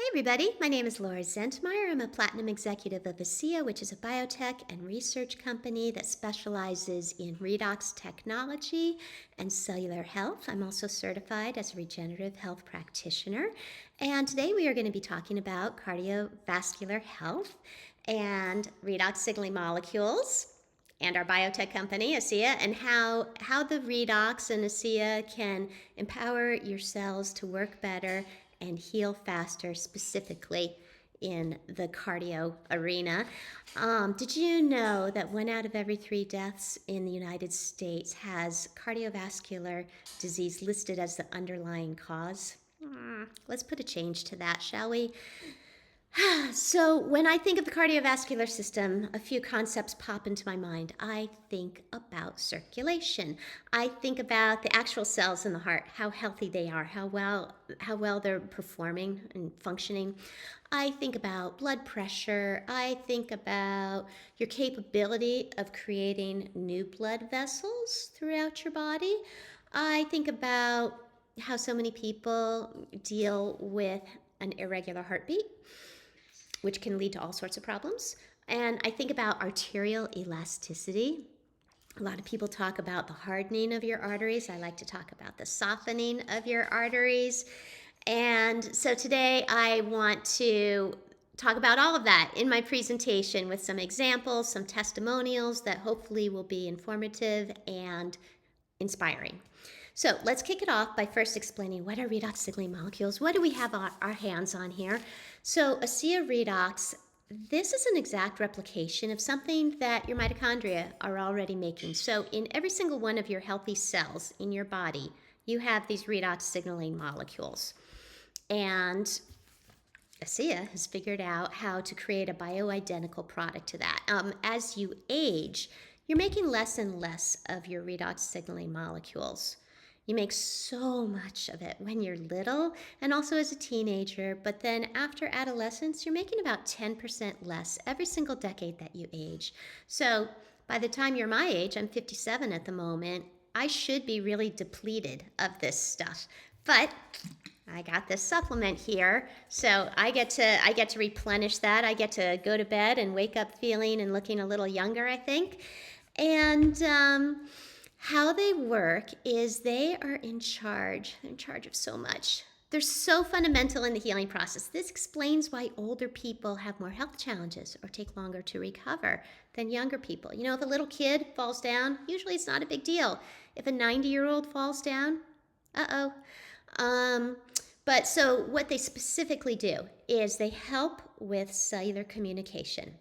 Hi everybody, my name is Laura Zentmeyer. I'm a Platinum Executive of ASEA, which is a biotech and research company that specializes in Redox technology and cellular health. I'm also certified as a regenerative health practitioner. And today we are going to be talking about cardiovascular health and redox signaling molecules and our biotech company, ASEA, and how the redox and ASEA can empower your cells to work better and heal faster, specifically in the cardio arena. Did you know that 1 out of every 3 deaths in the United States has cardiovascular disease listed as the underlying cause? Let's put a change to that, shall we? So, when I think of the cardiovascular system, a few concepts pop into my mind. I think about circulation. I think about the actual cells in the heart, how healthy they are, how well they're performing and functioning. I think about blood pressure. I think about your capability of creating new blood vessels throughout your body. I think about how so many people deal with an irregular heartbeat, which can lead to all sorts of problems. And I think about arterial elasticity. A lot of people talk about the hardening of your arteries. I like to talk about the softening of your arteries. And so today I want to talk about all of that in my presentation with some examples, some testimonials that hopefully will be informative and inspiring. So let's kick it off by first explaining what are redox signaling molecules. What do we have our hands on here? So ASEA redox, this is an exact replication of something that your mitochondria are already making. So in every single one of your healthy cells in your body, you have these redox signaling molecules. And ASEA has figured out how to create a bioidentical product to that. As you age, you're making less and less of your redox signaling molecules. You make so much of it when you're little and also as a teenager, but then after adolescence, you're making about 10% less every single decade that you age. So by the time you're my age, I'm 57 at the moment, I should be really depleted of this stuff. But I got this supplement here, so I get to replenish that. I get to go to bed and wake up feeling and looking a little younger, I think. And how they work is they are in charge. They're in charge of so much. They're so fundamental in the healing process. This explains why older people have more health challenges or take longer to recover than younger people. You know, if a little kid falls down, usually it's not a big deal. If a 90-year-old falls down, uh-oh. But so what they specifically do is they help with cellular communication.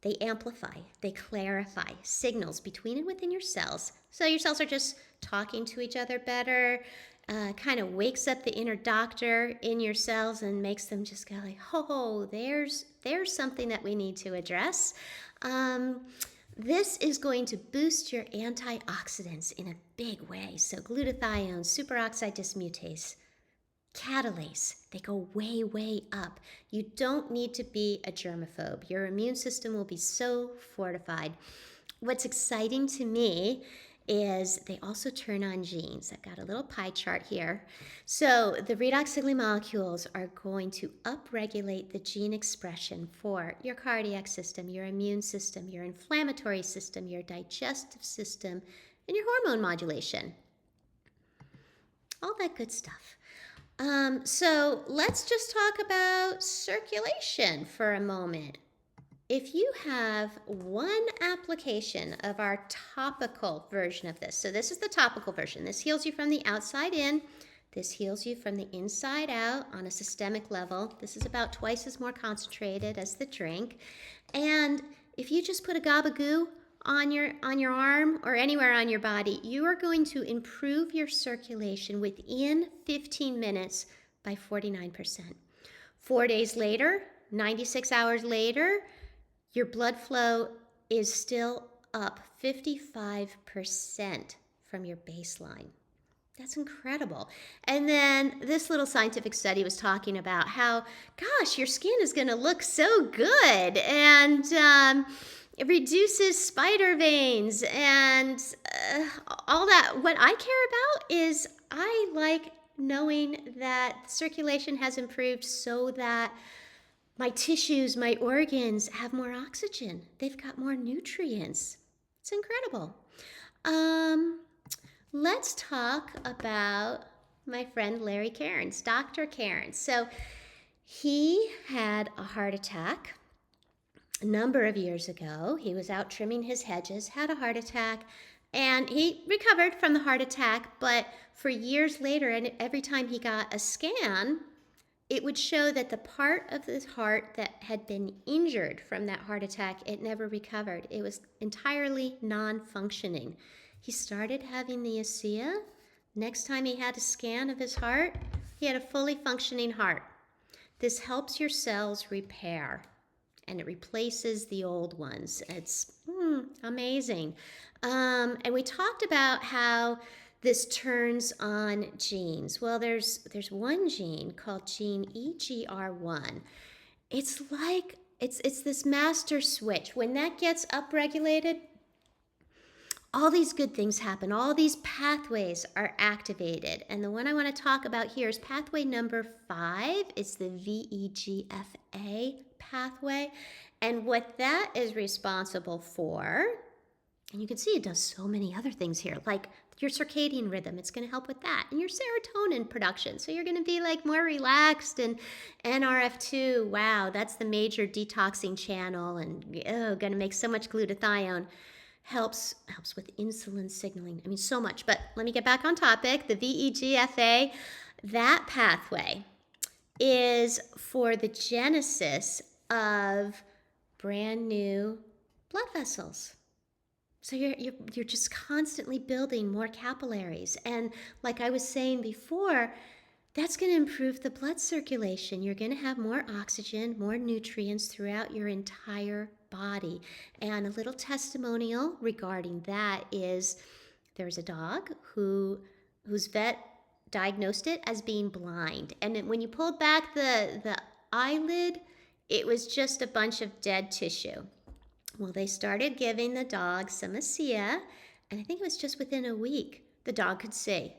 They amplify, they clarify signals between and within your cells. So your cells are just talking to each other better, kind of wakes up the inner doctor in your cells and makes them just go like, oh, there's something that we need to address. This is going to boost your antioxidants in a big way. So glutathione, superoxide dismutase, catalase, they go way, way up. You don't need to be a germaphobe. Your immune system will be so fortified. What's exciting to me is they also turn on genes. I've got a little pie chart here. So the redox signaling molecules are going to upregulate the gene expression for your cardiac system, your immune system, your inflammatory system, your digestive system, and your hormone modulation. All that good stuff. So let's just talk about circulation for a moment. If you have one application of our topical version of this, so this is the topical version. This heals you from the outside in. This heals you from the inside out on a systemic level. This is about twice as more concentrated as the drink. And if you just put a gabagoo on your arm or anywhere on your body, you are going to improve your circulation within 15 minutes by 49%. 4 days later, 96 hours later, your blood flow is still up 55% from your baseline. That's incredible. And then this little scientific study was talking about how, gosh, your skin is going to look so good. And it reduces spider veins and all that. What I care about is I like knowing that circulation has improved so that my tissues, my organs have more oxygen. They've got more nutrients. It's incredible. Um, let's talk about my friend Larry Cairns, Dr. Cairns. So he had a heart attack a number of years ago. He was out trimming his hedges, had a heart attack, and he recovered from the heart attack. But for years later, and every time he got a scan, it would show that the part of his heart that had been injured from that heart attack, it never recovered. It was entirely non-functioning. He started having the ASEA. Next time he had a scan of his heart, he had a fully functioning heart. This helps your cells repair, and it replaces the old ones. It's amazing. And we talked about how this turns on genes. Well, there's one gene called gene EGR1. It's like it's this master switch. When that gets upregulated, all these good things happen. All these pathways are activated. And the one I want to talk about here is pathway number 5. It's the VEGFA pathway. And what that is responsible for, and you can see it does so many other things here, like your circadian rhythm. It's going to help with that. And your serotonin production. So you're going to be like more relaxed. And NRF2, wow, that's the major detoxing channel. And going to make so much glutathione. Helps with insulin signaling. I mean, so much. But let me get back on topic. The VEGFA, that pathway is for the genesis of brand new blood vessels. So you're just constantly building more capillaries. And like I was saying before, that's going to improve the blood circulation. You're going to have more oxygen, more nutrients throughout your entire body. And a little testimonial regarding that is there's a dog whose vet diagnosed it as being blind. And when you pulled back the eyelid, it was just a bunch of dead tissue. Well, they started giving the dog some ASEA, and I think it was just within a week the dog could see.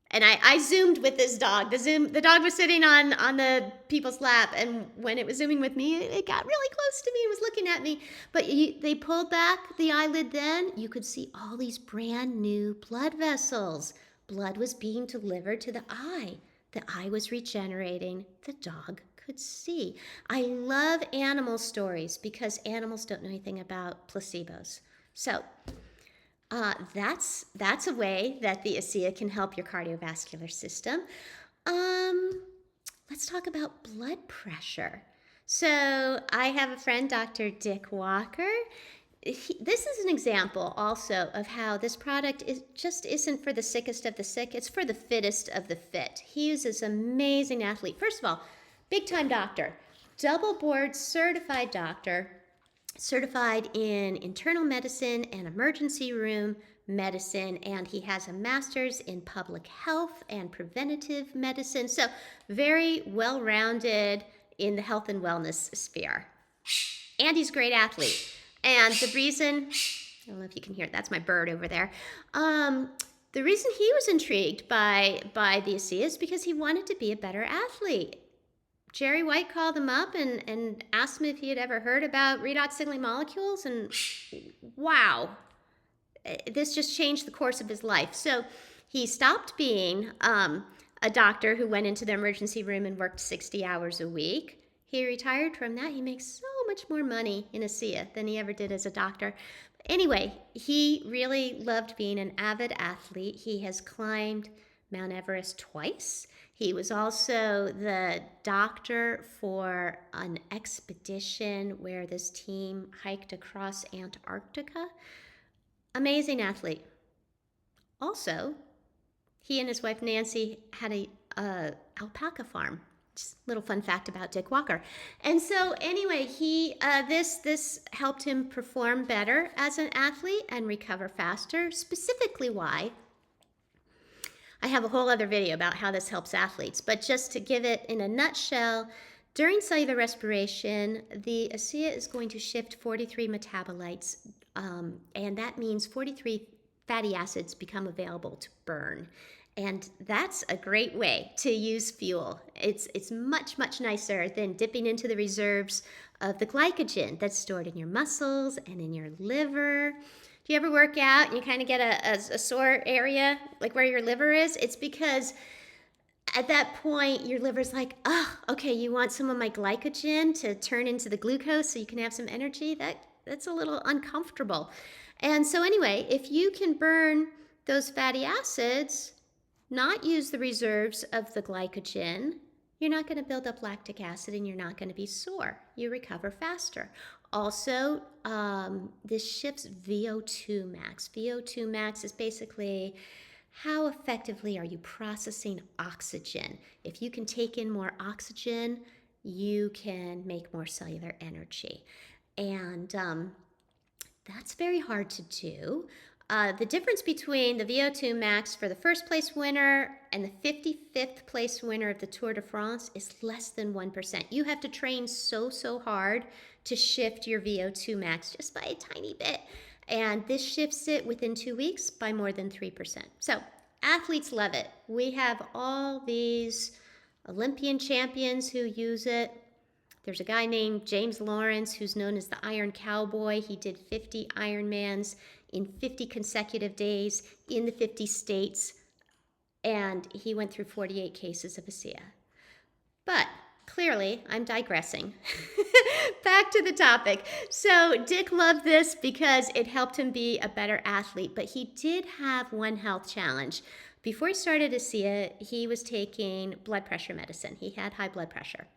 And I zoomed with this dog. The dog was sitting on the people's lap, and when it was zooming with me, it got really close to me. It was looking at me. But they pulled back the eyelid then. You could see all these brand new blood vessels. Blood was being delivered to the eye. The eye was regenerating. The dog could see. I love animal stories because animals don't know anything about placebos. So that's a way that the ASEA can help your cardiovascular system. Let's talk about blood pressure. So I have a friend, Dr. Dick Walker. This is an example also of how this product just isn't for the sickest of the sick. It's for the fittest of the fit. He is this amazing athlete. First of all, big-time doctor, double board certified doctor, certified in internal medicine and emergency room medicine, and he has a master's in public health and preventative medicine. So very well-rounded in the health and wellness sphere. And he's a great athlete. And the reason, I don't know if you can hear it, that's my bird over there. The reason he was intrigued by the ASEA is because he wanted to be a better athlete. Jerry White called him up and asked him if he had ever heard about redox signaling molecules, and wow, this just changed the course of his life. So he stopped being a doctor who went into the emergency room and worked 60 hours a week. He retired from that. He makes so much more money in ASEA than he ever did as a doctor. Anyway, he really loved being an avid athlete. He has climbed Mount Everest twice. He was also the doctor for an expedition where this team hiked across Antarctica. Amazing athlete. Also, he and his wife Nancy had a alpaca farm. Just a little fun fact about Dick Walker. And so anyway, this helped him perform better as an athlete and recover faster. Specifically why? I have a whole other video about how this helps athletes, but just to give it in a nutshell, during cellular respiration, the ASEA is going to shift 43 metabolites, and that means 43 fatty acids become available to burn. And that's a great way to use fuel. It's much, much nicer than dipping into the reserves of the glycogen that's stored in your muscles and in your liver. Do you ever work out and you kind of get a sore area, like where your liver is? It's because at that point, your liver's like, oh, okay, you want some of my glycogen to turn into the glucose so you can have some energy? That's a little uncomfortable. And so anyway, if you can burn those fatty acids, not use the reserves of the glycogen, you're not going to build up lactic acid and you're not going to be sore. You recover faster. Also, this shifts VO2 max. VO2 max is basically how effectively are you processing oxygen. If you can take in more oxygen, you can make more cellular energy. And that's very hard to do. The difference between the VO2 max for the first place winner and the 55th place winner of the Tour de France is less than 1%. You have to train so hard to shift your VO2 max just by a tiny bit. And this shifts it within 2 weeks by more than 3%. So athletes love it. We have all these Olympian champions who use it. There's a guy named James Lawrence who's known as the Iron Cowboy. He did 50 Ironmans in 50 consecutive days in the 50 states, and he went through 48 cases of ASEA. But clearly, I'm digressing. Back to the topic. So Dick loved this because it helped him be a better athlete, but he did have one health challenge. Before he started ASEA, he was taking blood pressure medicine. He had high blood pressure.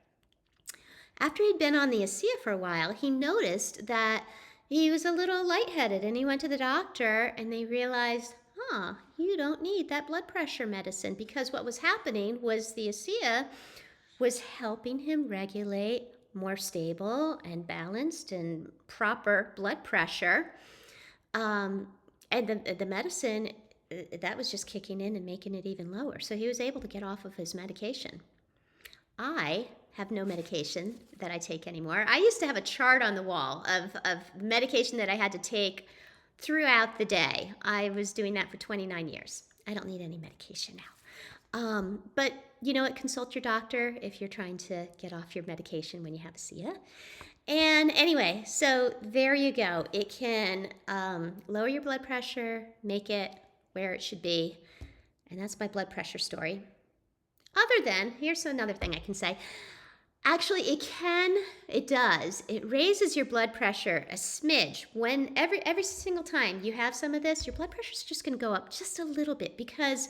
After he'd been on the ASEA for a while, he noticed that he was a little lightheaded, and he went to the doctor and they realized, you don't need that blood pressure medicine, because what was happening was the ASEA was helping him regulate more stable and balanced and proper blood pressure. And the medicine, that was just kicking in and making it even lower. So he was able to get off of his medication. I have no medication that I take anymore. I used to have a chart on the wall of medication that I had to take throughout the day. I was doing that for 29 years. I don't need any medication now. But you know what? Consult your doctor if you're trying to get off your medication when you have ASEA. And anyway, so there you go. It can lower your blood pressure, make it where it should be. And that's my blood pressure story. Other than, here's another thing I can say. Actually, it does. It raises your blood pressure a smidge. When every single time you have some of this, your blood pressure is just going to go up just a little bit, because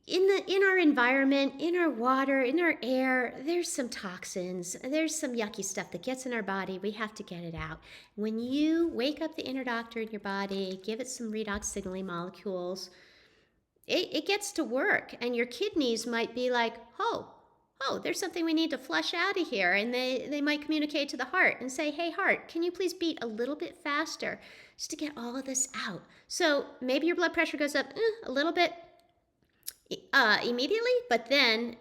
in our environment, in our water, in our air, there's some toxins, there's some yucky stuff that gets in our body. We have to get it out. When you wake up the inner doctor in your body, give it some redox signaling molecules, it gets to work, and your kidneys might be like, oh, there's something we need to flush out of here. And they might communicate to the heart and say, hey, heart, can you please beat a little bit faster just to get all of this out? So maybe your blood pressure goes up a little bit immediately, but then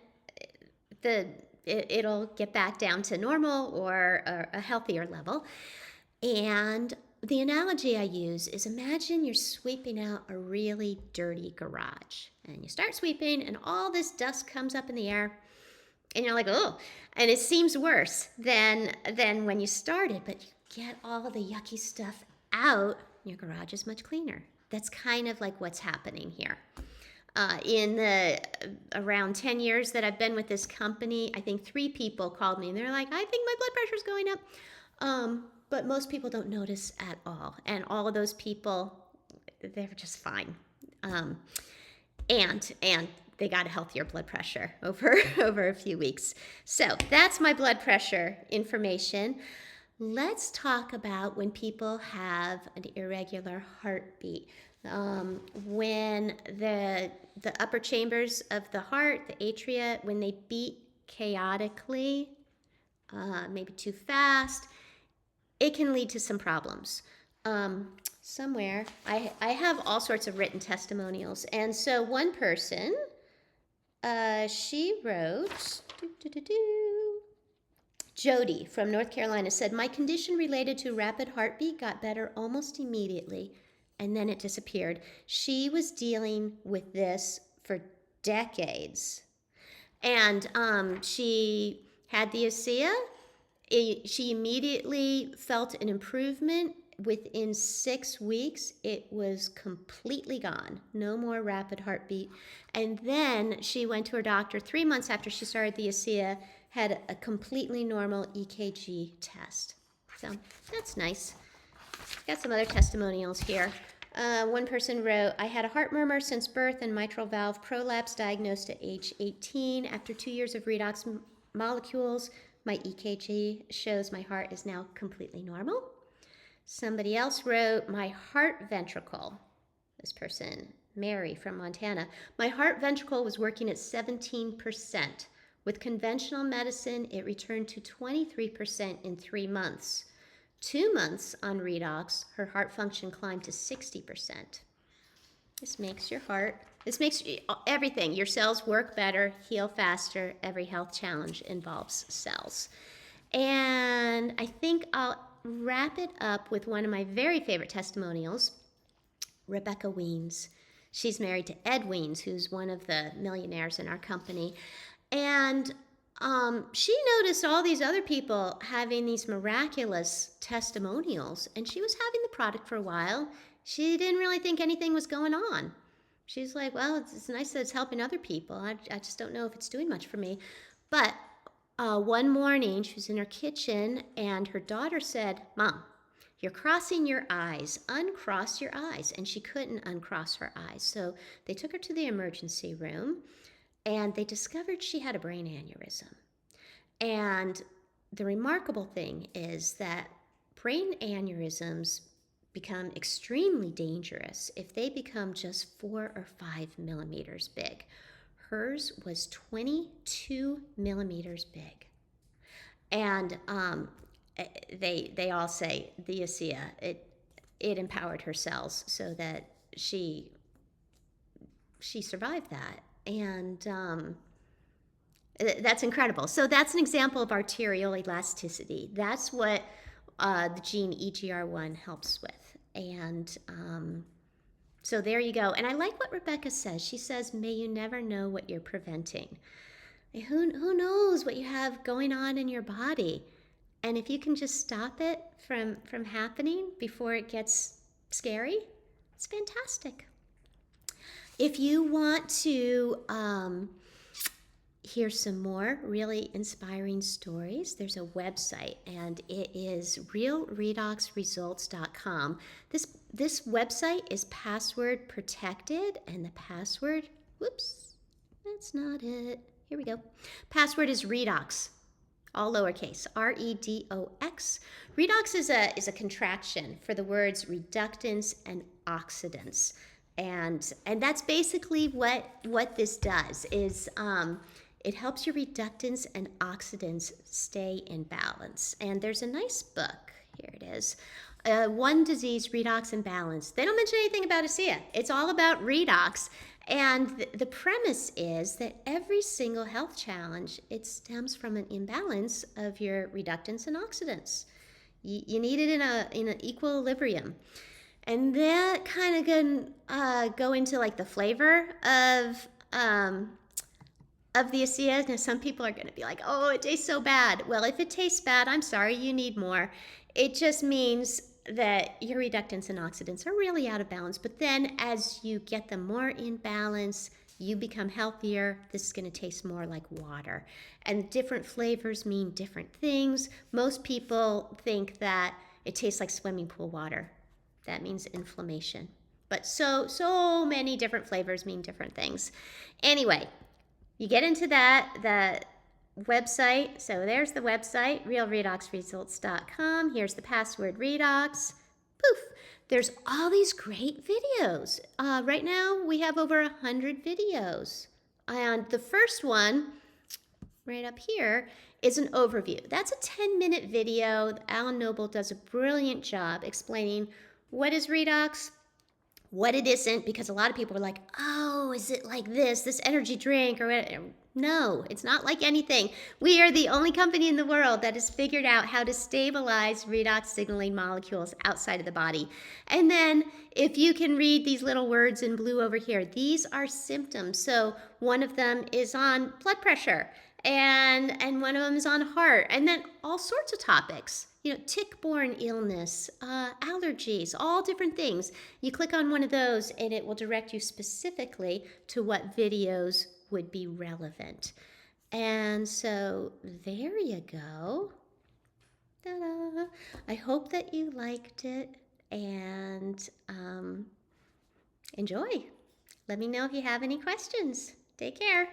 it'll get back down to normal or a healthier level. And the analogy I use is, imagine you're sweeping out a really dirty garage. And you start sweeping and all this dust comes up in the air. And you're like, oh, and it seems worse than when you started, but you get all the yucky stuff out, your garage is much cleaner. That's kind of like what's happening here. In the around 10 years that I've been with this company, I think 3 people called me and they're like, I think my blood pressure's going up. But most people don't notice at all. And all of those people, they're just fine. And they got a healthier blood pressure over a few weeks. So that's my blood pressure information. Let's talk about when people have an irregular heartbeat. When the upper chambers of the heart, the atria, when they beat chaotically, maybe too fast, it can lead to some problems. Somewhere, I have all sorts of written testimonials. And so one person, she wrote, Jody from North Carolina said, my condition related to rapid heartbeat got better almost immediately and then it disappeared. She was dealing with this for decades. And she had the ASEA. She immediately felt an improvement. Within 6 weeks, it was completely gone. No more rapid heartbeat. And then she went to her doctor 3 months after she started the ASEA, had a completely normal EKG test. So that's nice. Got some other testimonials here. One person wrote, I had a heart murmur since birth and mitral valve prolapse diagnosed at age 18. After 2 years of redox molecules, my EKG shows my heart is now completely normal. Somebody else wrote, my heart ventricle, this person, Mary from Montana, my heart ventricle was working at 17%. With conventional medicine, it returned to 23% in 3 months. 2 months on Redox, her heart function climbed to 60%. This makes everything, your cells work better, heal faster. Every health challenge involves cells. And I think I'll wrap it up with one of my very favorite testimonials, Rebecca Weens. She's married to Ed Weens, who's one of the millionaires in our company. And she noticed all these other people having these miraculous testimonials, and she was having the product for a while. She didn't really think anything was going on. She's like, well, it's nice that it's helping other people. I just don't know if it's doing much for me. But one morning, she was in her kitchen, and her daughter said, Mom, you're crossing your eyes. Uncross your eyes. And she couldn't uncross her eyes. So they took her to the emergency room, and they discovered she had a brain aneurysm. And the remarkable thing is that brain aneurysms become extremely dangerous if they become just 4 or 5 millimeters big. Hers was 22 millimeters big. And they all say the ASEA, it empowered her cells so that she survived that. And that's incredible. So that's an example of arterial elasticity. That's what the gene EGR1 helps with. And so there you go. And I like what Rebecca says. She says, may you never know what you're preventing. Who knows what you have going on in your body? And if you can just stop it from happening before it gets scary, it's fantastic. If you want to hear some more really inspiring stories, there's a website, and it is realredoxresults.com. This website is password protected, and the password, whoops, that's not it. Here we go. Password is Redox, all lowercase, REDOX. Redox is a contraction for the words reductants and oxidants. And that's basically what this does is it helps your reductants and oxidants stay in balance. And there's a nice book. Here it is. One Disease, Redox and Balance. They don't mention anything about ASEA. It's all about redox. And the premise is that every single health challenge, it stems from an imbalance of your reductants and oxidants. You need it in an equilibrium. And that kind of can go into like the flavor of the ASEA. Now, some people are going to be like, oh, it tastes so bad. Well, if it tastes bad, I'm sorry, you need more. It just means that your reductants and oxidants are really out of balance. But then as you get them more in balance, you become healthier. This is going to taste more like water. And different flavors mean different things. Most people think that it tastes like swimming pool water. That means inflammation. But so many different flavors mean different things. Anyway, you get into the website. So there's the website, realredoxresults.com. Here's the password Redox. Poof. There's all these great videos. Right now, we have over 100 videos. And the first one, right up here, is an overview. That's a 10-minute video. Alan Noble does a brilliant job explaining what is redox, what it isn't, because a lot of people are like, oh, is it like this energy drink or what? No, it's not like anything. We are the only company in the world that has figured out how to stabilize redox signaling molecules outside of the body. And then if you can read these little words in blue over here, these are symptoms. So one of them is on blood pressure, and one of them is on heart, and then all sorts of topics, tick-borne illness, allergies, all different things. You click on one of those and it will direct you specifically to what videos would be relevant. And so there you go. Ta-da. I hope that you liked it, and enjoy. Let me know if you have any questions. Take care.